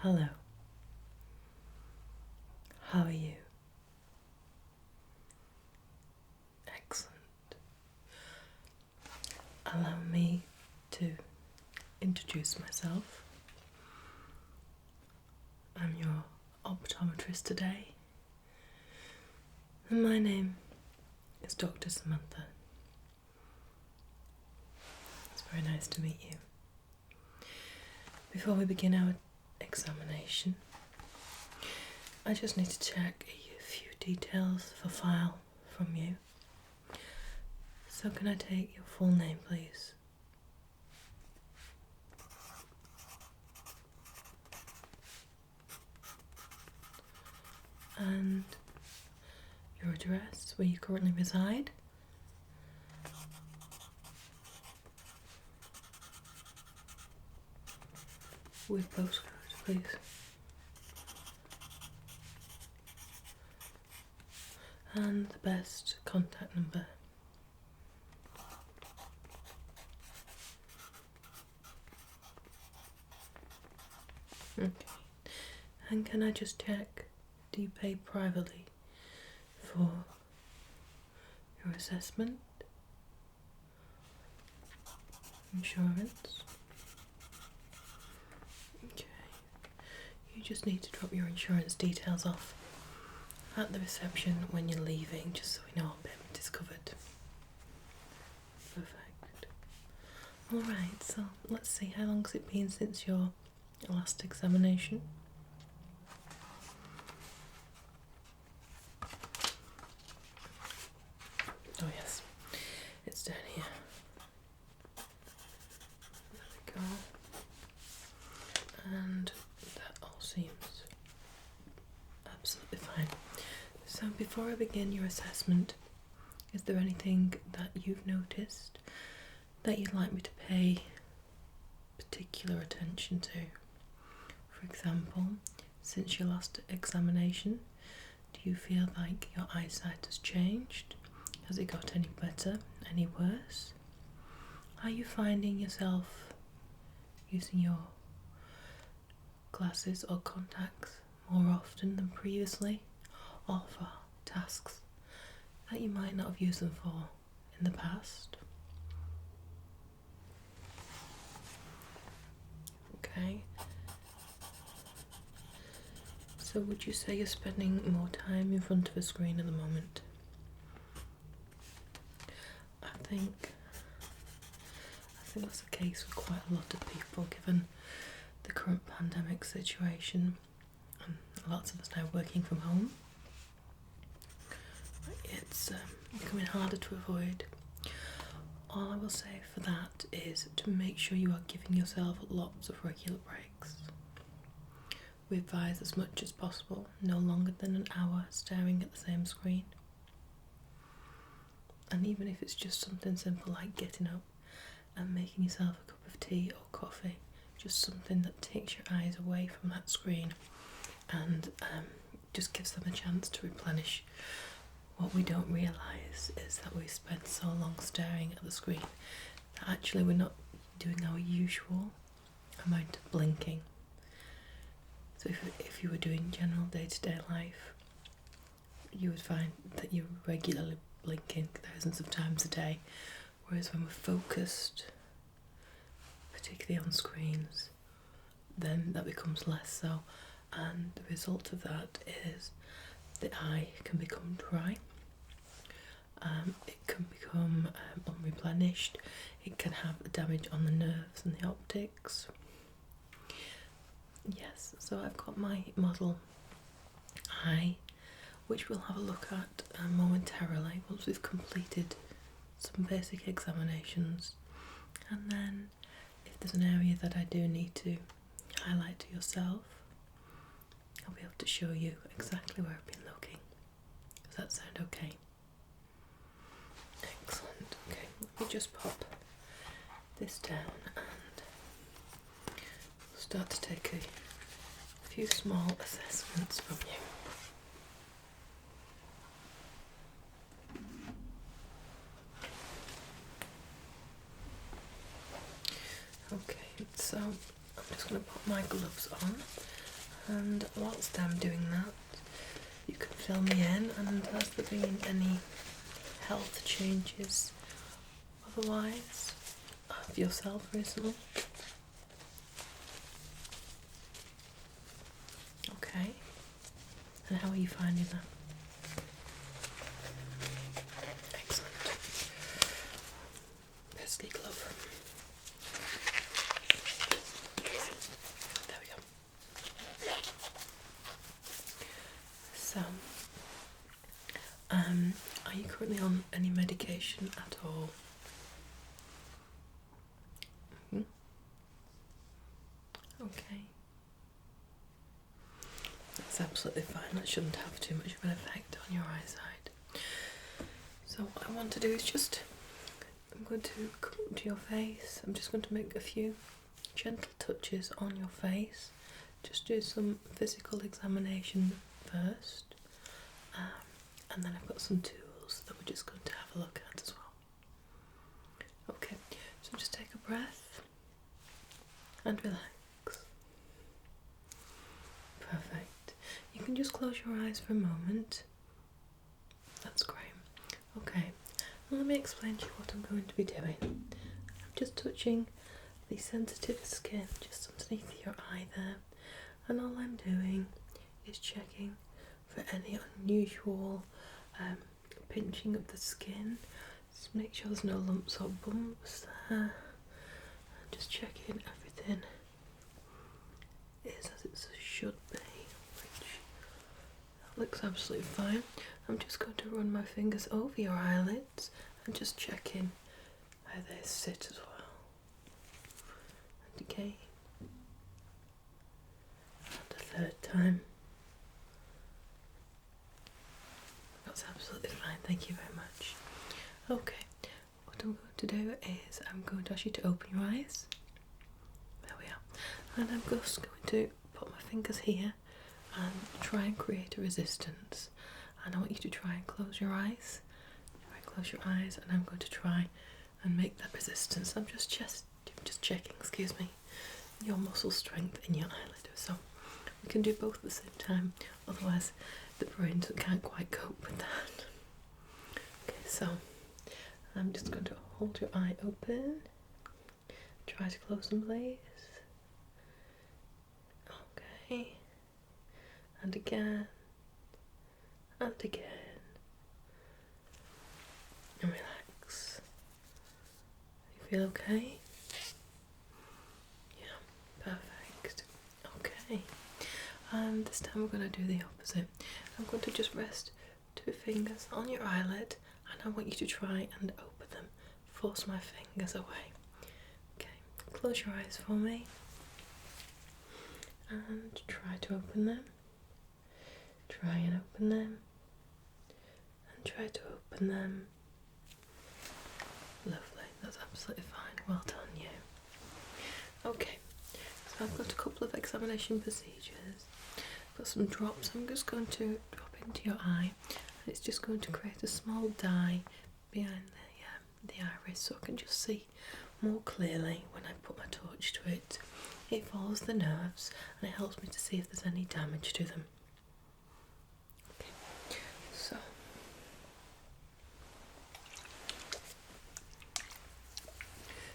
Hello. How are you? Excellent. Allow me to introduce myself. I'm your optometrist today, and my name is Dr. Samantha. It's very nice to meet you. Before we begin our examination, I just need to check a few details for file from you. So can I take your full name, please? And your address, where you currently reside? With postcode, please. And the best contact number. Okay. And can I just check, do you pay privately for your assessment? Insurance? Okay. You just need to drop your insurance details off at the reception when you're leaving, just so we know what payment is covered. Perfect. Alright, so let's see, how long has it been since your last examination? Oh yes, it's down here. There we go. And that all seems absolutely fine. So before I begin your assessment, is there anything that you've noticed that you'd like me to pay particular attention to? For example, since your last examination, do you feel like your eyesight has changed? Has it got any better, any worse? Are you finding yourself using your glasses or contacts more often than previously, or for tasks that you might not have used them for in the past? Okay. So would you say you're spending more time in front of a screen at the moment? I think that's the case with quite a lot of people, given the current pandemic situation, and lots of us now working from home. It's becoming harder to avoid. All I will say for that is to make sure you are giving yourself lots of regular breaks. We advise as much as possible, no longer than an hour staring at the same screen. And even if it's just something simple like getting up and making yourself a cup of tea or coffee, just something that takes your eyes away from that screen and just gives them a chance to replenish. What we don't realise is that we spend so long staring at the screen that actually we're not doing our usual amount of blinking. So if you were doing general day-to-day life, you would find that you're regularly blinking thousands of times a day, whereas when we're focused, particularly on screens, then that becomes less so, and the result of that is the eye can become dry, it can become unreplenished, it can have damage on the nerves and the optics. Yes, so I've got my model eye, which we'll have a look at momentarily once we've completed some basic examinations, and then if there's an area that I do need to highlight to yourself, I'll be able to show you exactly where I've been looking. Does that sound okay? Excellent. Okay, let me just pop this down and we'll start to take a few small assessments from you. Okay, so I'm just going to put my gloves on And whilst I'm doing that, you can fill me in, and has there been any health changes otherwise of yourself recently? Okay. And how are you finding that? Excellent. Pesky glove. There we go. So, are you currently on any medication at all? Okay. That's absolutely fine. That shouldn't have too much of an effect on your eyesight. So what I want to do is I'm going to come up to your face. I'm just going to make a few gentle touches on your face. Just do some physical examination first. And then I've got some tools that we're just going to have a look at as well. Okay, so just take a breath and relax. Perfect. You can just close your eyes for a moment. That's great. Okay, and let me explain to you what I'm going to be doing. I'm just touching the sensitive skin just underneath your eye there, and all I'm doing is checking for any unusual pinching of the skin. Just make sure there's no lumps or bumps there. Just checking everything is as it should be, which looks absolutely fine. I'm just going to run my fingers over your eyelids and just checking how they sit as well. And again, and a third time. That's absolutely fine, thank you very much. Okay, what I'm going to do is I'm going to ask you to open your eyes. There we are. And I'm just going to put my fingers here and try and create a resistance. And I want you to try and close your eyes. Try and close your eyes, and I'm going to try and make that resistance. I'm just checking, excuse me, your muscle strength in your eyelid. So we can do both at the same time, otherwise the brain can't quite cope with that. Okay, so I'm just going to hold your eye open. Try to close them, please. Okay. And again. And again. And relax. You feel okay? Yeah, perfect. Okay. And this time we're going to do the opposite. I'm going to just rest 2 fingers on your eyelid, and I want you to try and open them. Force my fingers away. Okay, close your eyes for me. And try to open them. Try and open them. And try to open them. Lovely, that's absolutely fine. Well done, you. Okay, so I've got a couple of examination procedures. I've got some drops I'm just going to drop into your eye, and it's just going to create a small dye behind the iris, so I can just see more clearly when I put my torch to it. It follows the nerves and it helps me to see if there's any damage to them. Okay, so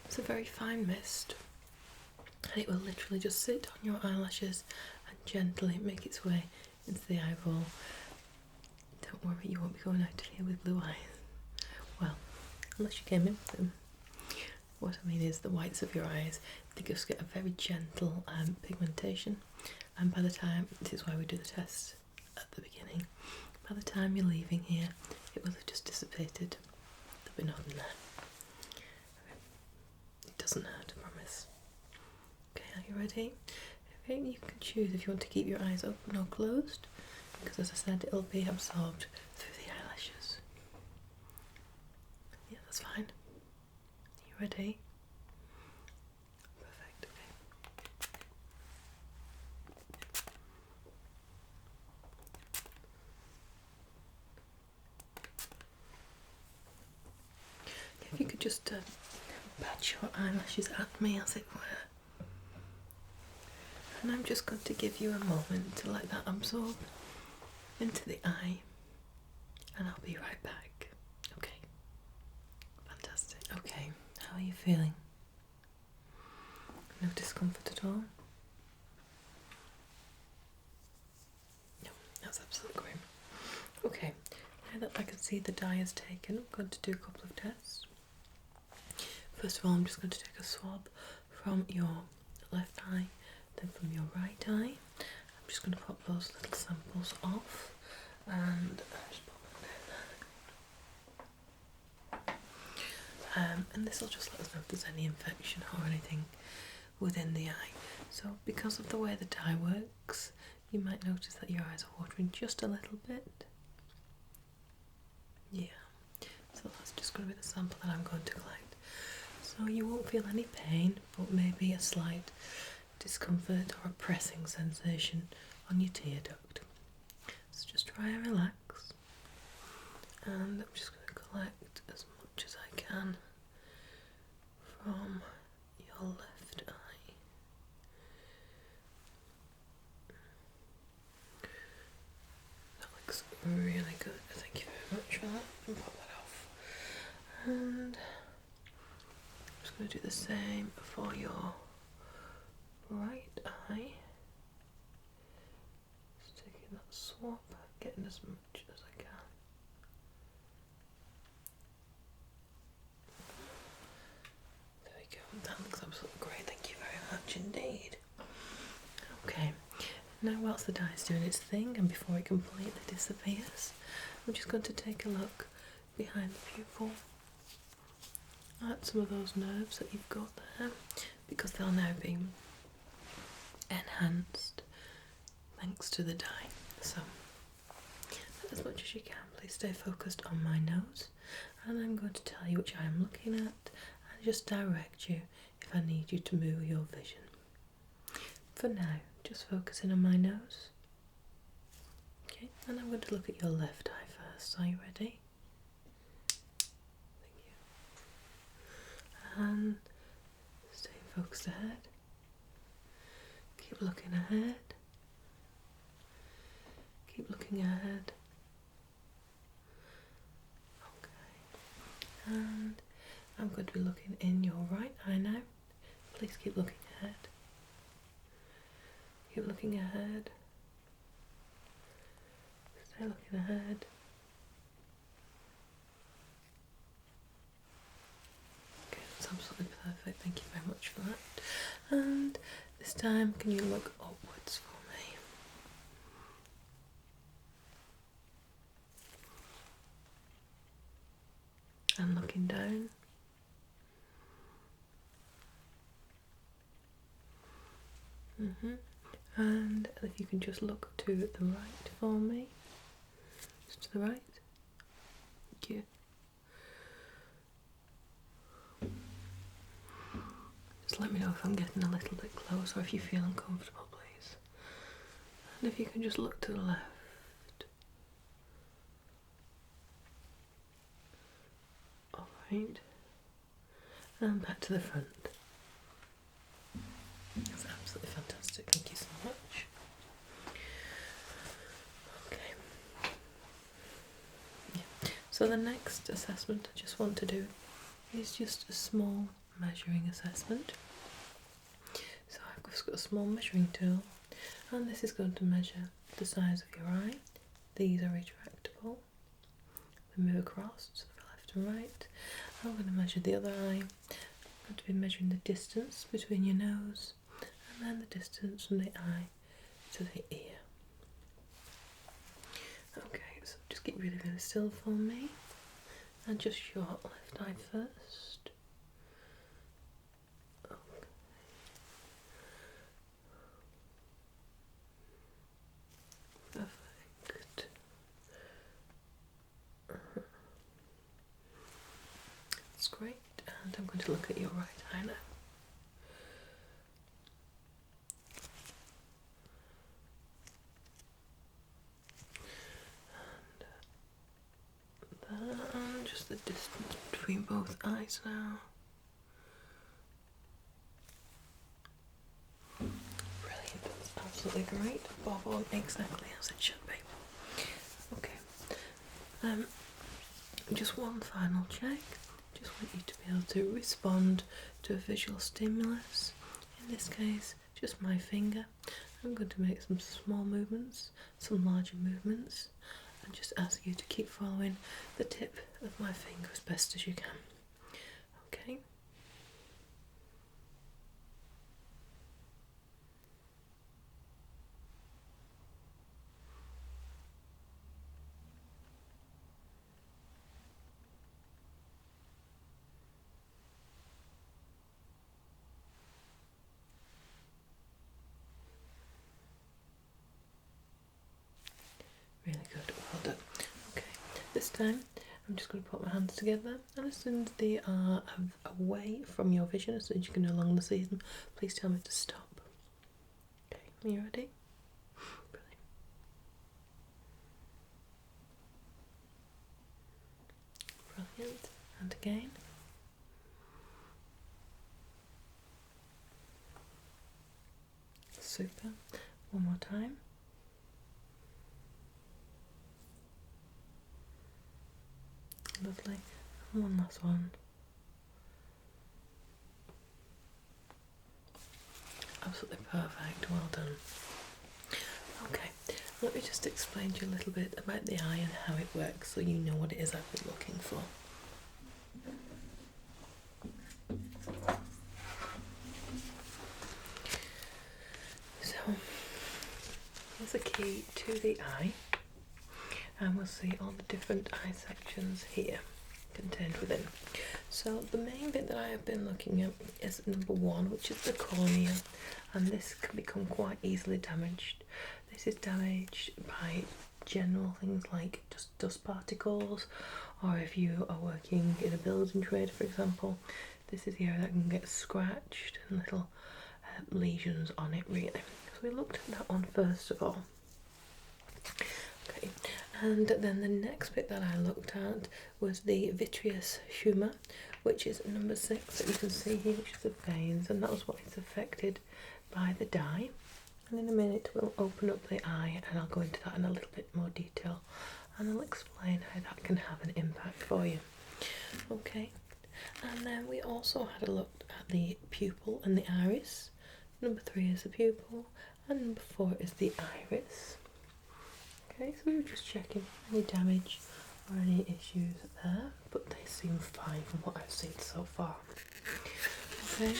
it's a very fine mist, and it will literally just sit on your eyelashes and gently make its way into the eyeball. Don't worry, you won't be going out of here with blue eyes. Well, unless you came in with them. What I mean is the whites of your eyes, they just get a very gentle pigmentation, and by the time, this is why we do the test at the beginning, by the time you're leaving here, it will have just dissipated. There'll be nothing there. It doesn't hurt, I promise. Okay, are you ready? Okay, you can choose if you want to keep your eyes open or closed, because as I said, it'll be absorbed through the eyelashes. Yeah, that's fine. You ready? Perfect, okay. If you could just patch your eyelashes at me, as it were. And I'm just going to give you a moment to let that absorb into the eye, and I'll be right back. Okay, fantastic. Okay, how are you feeling? No discomfort at all? No, that's absolutely great. Okay, now that I can see the dye is taken, I'm going to do a couple of tests. First of all, I'm just going to take a swab from your left eye, then from your right eye. I'm just going to pop those little samples off, and just pop them down there. And this will just let us know if there's any infection or anything within the eye. So because of the way the dye works, you might notice that your eyes are watering just a little bit. Yeah, so that's just going to be the sample that I'm going to collect. So you won't feel any pain, but maybe a slight discomfort or a pressing sensation on your tear duct. So just try and relax. And I'm just going to collect as much as I can from your left eye. That looks really good. Thank you very much for that. And pop that off. And I'm just going to do the same for your right eye. Just taking that swab, getting as much as I can. There we go. That looks absolutely great. Thank you very much indeed. Okay. Now whilst the dye is doing its thing and before it completely disappears, I'm just going to take a look behind the pupil at some of those nerves that you've got there, because they'll now be enhanced thanks to the dye. So as much as you can, please stay focused on my nose, and I'm going to tell you which eye I'm looking at and just direct you if I need you to move your vision. For now, just focusing on my nose. Okay, and I'm going to look at your left eye first. Are you ready? Thank you. And stay focused ahead. Keep looking ahead. Keep looking ahead. Okay. And I'm going to be looking in your right eye now. Please keep looking ahead. Keep looking ahead. Stay looking ahead. Okay, that's absolutely perfect. Thank you very much for that. And this time, can you look upwards for me? And looking down. And if you can just look to the right for me. Just to the right. Thank you. Just let me know if I'm getting a little bit close or if you feel uncomfortable, please. And if you can just look to the left. Alright. And back to the front. That's absolutely fantastic. Thank you so much. Okay. Yeah. So the next assessment I just want to do is just a small measuring assessment. So I've just got a small measuring tool, and this is going to measure the size of your eye. These are retractable. They move across to the left and right. I'm going to measure the other eye. I'm going to be measuring the distance between your nose and then the distance from the eye to the ear. Okay, so just get really, really still for me. And just your left eye first. Okay. Perfect. That's great. And I'm going to look at your right eye now. And just the distance between both eyes now. Brilliant, absolutely great. Bob on exactly as it should be. Okay. Just one final check. Just want you to be able to respond to a visual stimulus. In this case, just my finger. I'm going to make some small movements, some larger movements, and just ask you to keep following the tip of my finger as best as you can. Okay? Really good, well done. Okay, this time I'm just going to put my hands together, and as soon as they are away from your vision, as soon as you can no longer see them, please tell me to stop. Okay, are you ready? Brilliant. Brilliant, and again. Super, one more time. Lovely. And one last one. Absolutely perfect. Well done. Okay, let me just explain to you a little bit about the eye and how it works so you know what it is I've been looking for. So, here's a key to the eye, and we'll see all the different eye sections here contained within. So the main bit that I have been looking at is number one, which is the cornea, and this can become quite easily damaged. This is damaged by general things like just dust particles, or if you are working in a building trade, for example, this is the area that can get scratched and little lesions on it, really. So we looked at that one first of all. Okay, and then the next bit that I looked at was the vitreous humour, which is number 6 that you can see here, which is the veins, and that was what is affected by the dye. And in a minute we'll open up the eye and I'll go into that in a little bit more detail, and I'll explain how that can have an impact for you. Okay, and then we also had a look at the pupil and the iris. Number 3 is the pupil, and number 4 is the iris. Okay, so we were just checking any damage or any issues there, but they seem fine from what I've seen so far. Okay,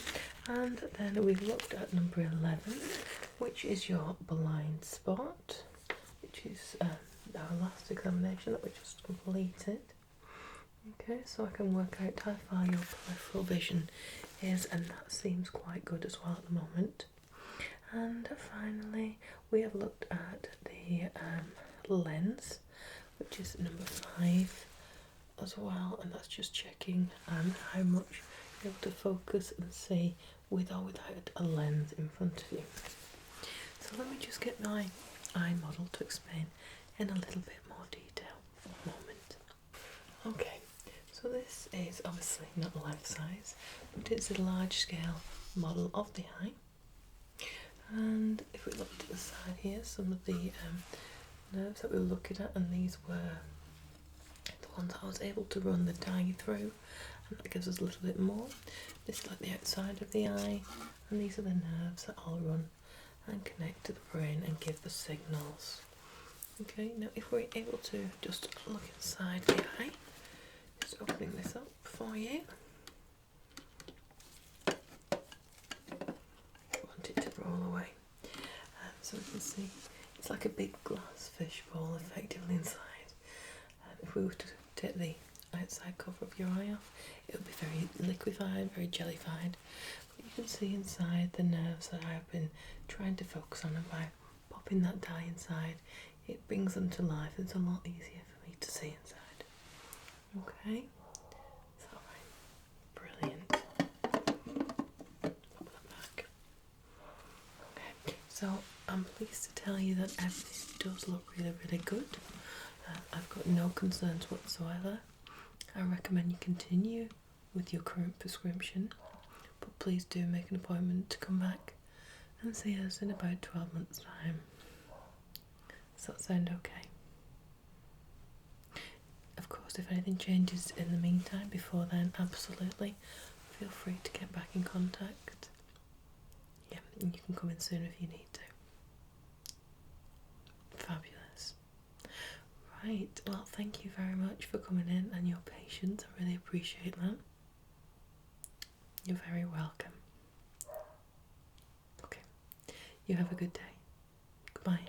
and then we've looked at number 11, which is your blind spot, which is our last examination that we just completed. Okay, so I can work out how far your peripheral vision is, and that seems quite good as well at the moment. And finally, we have looked at the lens, which is number 5 as well, and that's just checking how much you're able to focus and see with or without a lens in front of you. So let me just get my eye model to explain in a little bit more detail for a moment. Okay, so this is obviously not life size, but it's a large scale model of the eye. And if we look to the side here, some of the nerves that we were looking at, and these were the ones I was able to run the dye through, and that gives us a little bit more. This is like the outside of the eye, and these are the nerves that I'll run and connect to the brain and give the signals. Okay, now if we're able to just look inside the eye, just opening this up for you. Want it to roll away. So we can see it's like a big glass fishbowl effectively inside. If we were to take the outside cover of your eye off, it would be very liquefied, very jellified. But you can see inside the nerves that I've been trying to focus on, and by popping that dye inside, it brings them to life. It's a lot easier for me to see inside. Okay, is that right? Brilliant. Pop that back. Okay, so I'm pleased to tell you that everything does look really, really good. I've got no concerns whatsoever. I recommend you continue with your current prescription, but please do make an appointment to come back and see us in about 12 months' time. Does that sound okay? Of course, if anything changes in the meantime before then, absolutely feel free to get back in contact. Yeah, and you can come in soon if you need to. Fabulous. Right, well, thank you very much for coming in and your patience. I really appreciate that. You're very welcome. Okay, you have a good day. Goodbye.